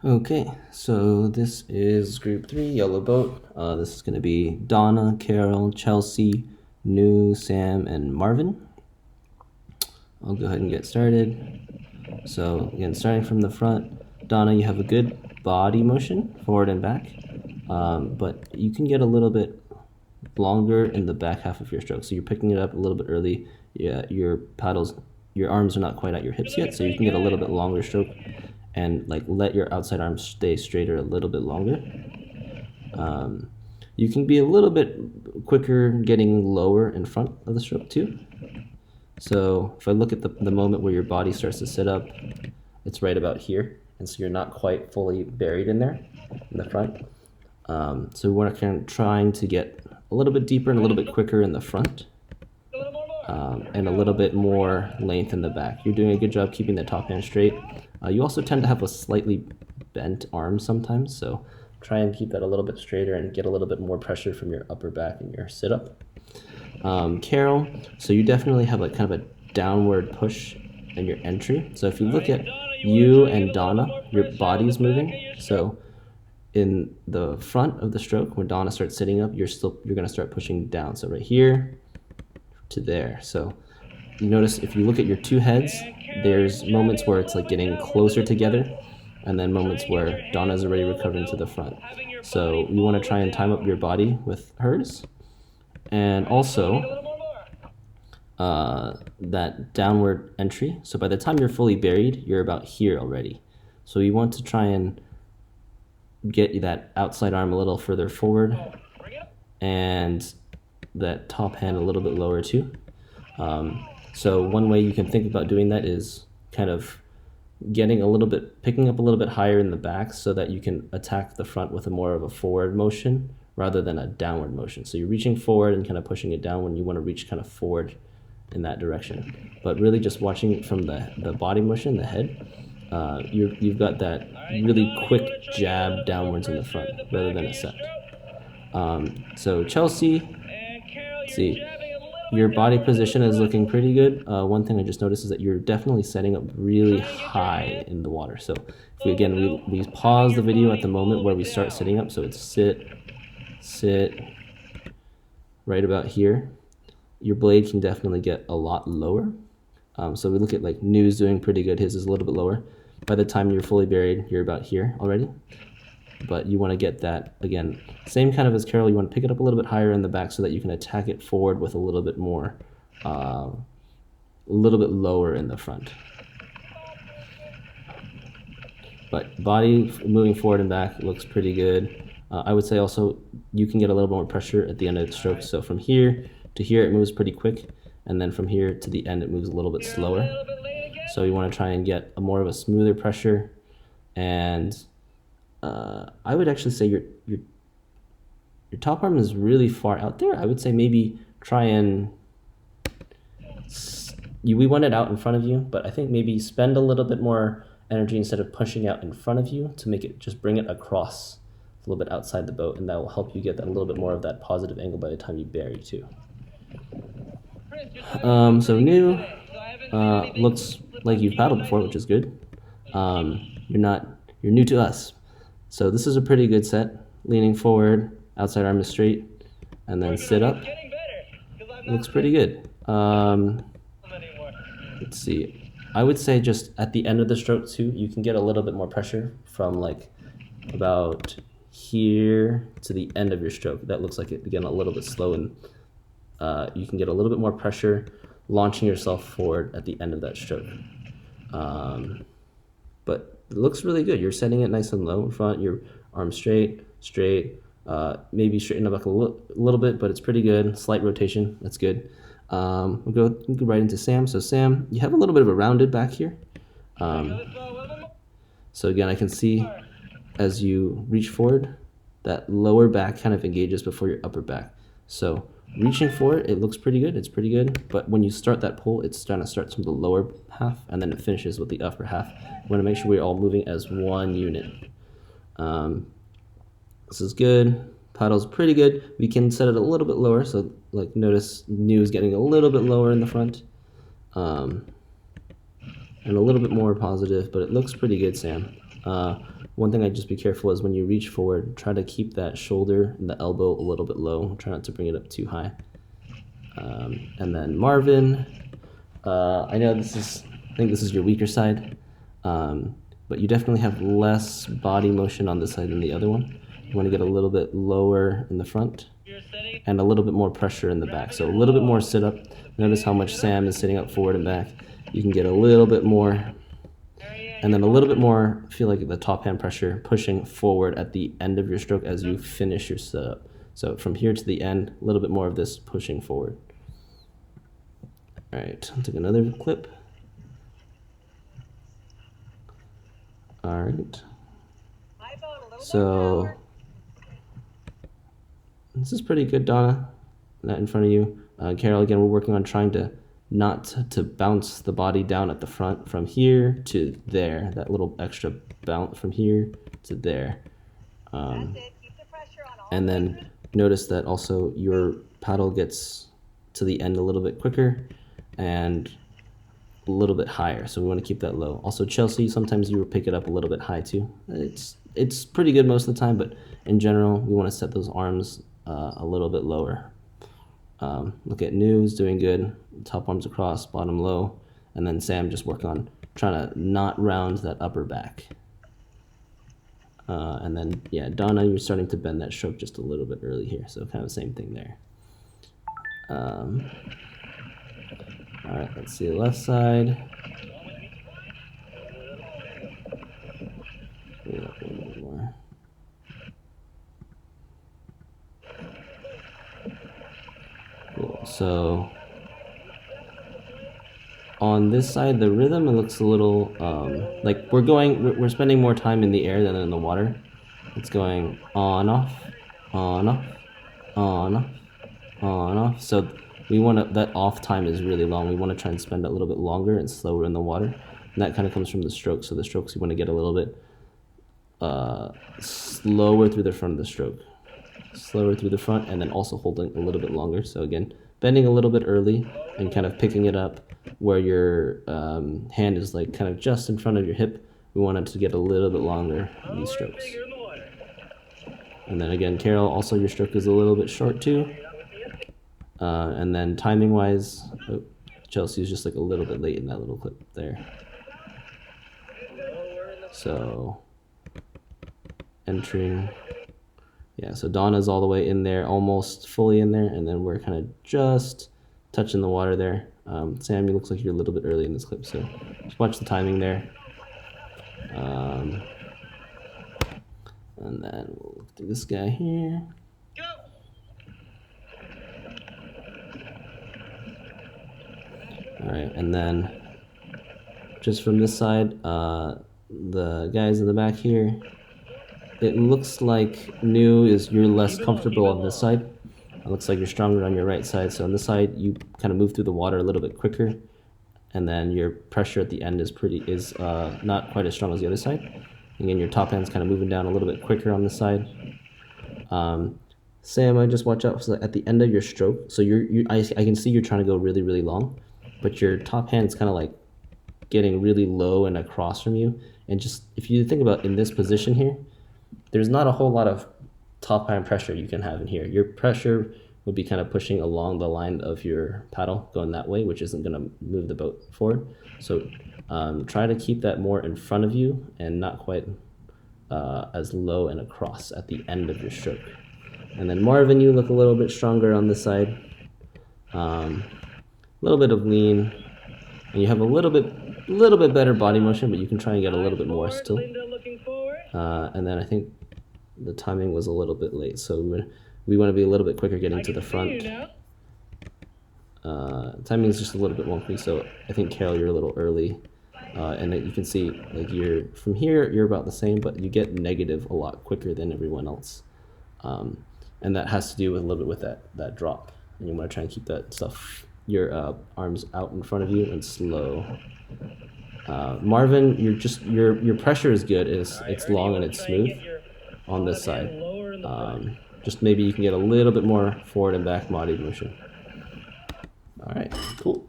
Okay, so this is group 3, yellow boat. This is going to be Dawna, Carol, Chelsea, New, Sam, and Marvin. I'll go ahead and get started. So again, starting from the front, Dawna, you have a good body motion, forward and back, but you can get a little bit longer in the back half of your stroke. So you're picking it up a little bit early. Yeah, your arms are not quite at your hips yet, so you can get a little bit longer stroke and like let your outside arm stay straighter a little bit longer. You can be a little bit quicker getting lower in front of the stroke too. So if I look at the moment where your body starts to sit up, it's right about here. And so you're not quite fully buried in there in the front. So we're kind of trying to get a little bit deeper and a little bit quicker in the front. And a little bit more length in the back. You're doing a good job keeping the top hand straight. You also tend to have a slightly bent arm sometimes, so try and keep that a little bit straighter and get a little bit more pressure from your upper back and your sit-up. Carol, so you definitely have like kind of a downward push in your entry. So if you look at you and Dawna, your body's moving. So in the front of the stroke, when Dawna starts sitting up, you're going to start pushing down. So right here to there. So you notice if you look at your two heads, there's moments where it's like getting closer together, and then moments where Dawna's already recovering to the front. So you want to try and time up your body with hers, and also that downward entry. So by the time you're fully buried, you're about here already. So you want to try and get that outside arm a little further forward, and that top hand a little bit lower too. So one way you can think about doing that is kind of picking up a little bit higher in the back so that you can attack the front with more of a forward motion rather than a downward motion. So you're reaching forward and kind of pushing it down when you want to reach kind of forward in that direction. But really just watching from the body motion, the head, you've got that really quick jab downwards in the front rather than a set. So Chelsea, let's see, your body position is looking pretty good. One thing I just noticed is that you're definitely setting up really high in the water. So if we pause the video at the moment where we start sitting up. So it's sit, right about here. Your blade can definitely get a lot lower. So we look at like New's doing pretty good. His is a little bit lower. By the time you're fully buried, you're about here already. But you want to get that, again, same kind of as Carol, you want to pick it up a little bit higher in the back so that you can attack it forward with a little bit more, a little bit lower in the front. But body moving forward and back looks pretty good. I would say also you can get a little more pressure at the end of the stroke. So from here to here, it moves pretty quick. And then from here to the end, it moves a little bit slower. So you want to try and get more of a smoother pressure. And I would actually say your top arm is really far out there. I would say maybe try and we want it out in front of you, but I think maybe spend a little bit more energy instead of pushing out in front of you to make it, just bring it across a little bit outside the boat, and that will help you get that a little bit more of that positive angle by the time you bury too. So New looks like you've paddled before, which is good. You're new to us. So this is a pretty good set. Leaning forward, outside arm is straight, and then sit up. Looks pretty good. Let's see. I would say just at the end of the stroke too, you can get a little bit more pressure from like about here to the end of your stroke. That looks like it, again, a little bit slow, and you can get a little bit more pressure launching yourself forward at the end of that stroke. But it looks really good. You're setting it nice and low in front, your arm straight, maybe straighten the back a little bit, but it's pretty good. Slight rotation, that's good. We'll go right into Sam. So Sam, you have a little bit of a rounded back here. So again, I can see as you reach forward, that lower back kind of engages before your upper back. So reaching forward, it looks pretty good. It's pretty good. But when you start that pull, it's trying to start from the lower half, and then it finishes with the upper half. We want to make sure we're all moving as one unit. This is good. Paddle's pretty good. We can set it a little bit lower. So like notice New is getting a little bit lower in the front. And a little bit more positive, but it looks pretty good, Sam. one thing I'd just be careful is when you reach forward, try to keep that shoulder and the elbow a little bit low. Try not to bring it up too high. And then Marvin, I know I think this is your weaker side, but you definitely have less body motion on this side than the other one. You want to get a little bit lower in the front and a little bit more pressure in the back. So a little bit more sit up. Notice how much Sam is sitting up forward and back. You can get a little bit more, and then a little bit more, feel like the top hand pressure pushing forward at the end of your stroke as you finish your setup. So from here to the end, a little bit more of this pushing forward. All right, I'll take another clip. All right. So this is pretty good, Dawna. Not in front of you. Carol, again, we're working on trying to not to bounce the body down at the front from here to there. That little extra bounce from here to there. And then notice that also your paddle gets to the end a little bit quicker and a little bit higher, so we want to keep that low. Also, Chelsea, sometimes you will pick it up a little bit high too. It's pretty good most of the time, but in general, we want to set those arms a little bit lower. Look at News, doing good. Top arms across, bottom low, and then Sam just work on trying to not round that upper back. And then, yeah, Dawna, you're starting to bend that stroke just a little bit early here, so kind of the same thing there. All right, let's see the left side. Bring it up a little bit more. Cool. So on this side, the rhythm, it looks a little like we're spending more time in the air than in the water. It's going on, off, on, off, on, off, on, off. So we want to, that off time is really long. We want to try and spend it a little bit longer and slower in the water. And that kind of comes from the strokes. So the strokes, you want to get a little bit slower through the front of the stroke. Slower through the front, and then also holding a little bit longer. So again, bending a little bit early and kind of picking it up where your hand is like kind of just in front of your hip. We want it to get a little bit longer in these strokes. And then again, Carol, also your stroke is a little bit short too. And then timing wise, Chelsea's just like a little bit late in that little clip there. So entering, yeah, so Dawna's all the way in there, almost fully in there, and then we're kind of just touching the water there. Sam, you looks like you're a little bit early in this clip, so just watch the timing there. And then we'll look through this guy here. All right, and then just from this side, the guys in the back here, it looks like you're less comfortable on this side. It looks like you're stronger on your right side. So on this side, you kind of move through the water a little bit quicker, and then your pressure at the end is not quite as strong as the other side. Again, your top hand's kind of moving down a little bit quicker on this side. Sam, I just watch out. So at the end of your stroke, so I can see you're trying to go really, really long, but your top hand is kind of like getting really low and across from you. And just, if you think about in this position here, there's not a whole lot of top hand pressure you can have in here. Your pressure would be kind of pushing along the line of your paddle going that way, which isn't going to move the boat forward. So try to keep that more in front of you and not quite as low and across at the end of your stroke. And then Marvin, you look a little bit stronger on this side. A little bit of lean, and you have a little bit better body motion, but you can try and get a little bit more still. And then I think the timing was a little bit late, so we want to be a little bit quicker getting to the front. Timing is just a little bit wonky, so I think Carol, you're a little early, and you can see like from here you're about the same, but you get negative a lot quicker than everyone else, and that has to do with a little bit with that drop. And you want to try and keep that stuff, your arms out in front of you and slow. Marvin, your pressure is good. It's long and it's smooth on this side. Just maybe you can get a little bit more forward and back body motion. All right, cool.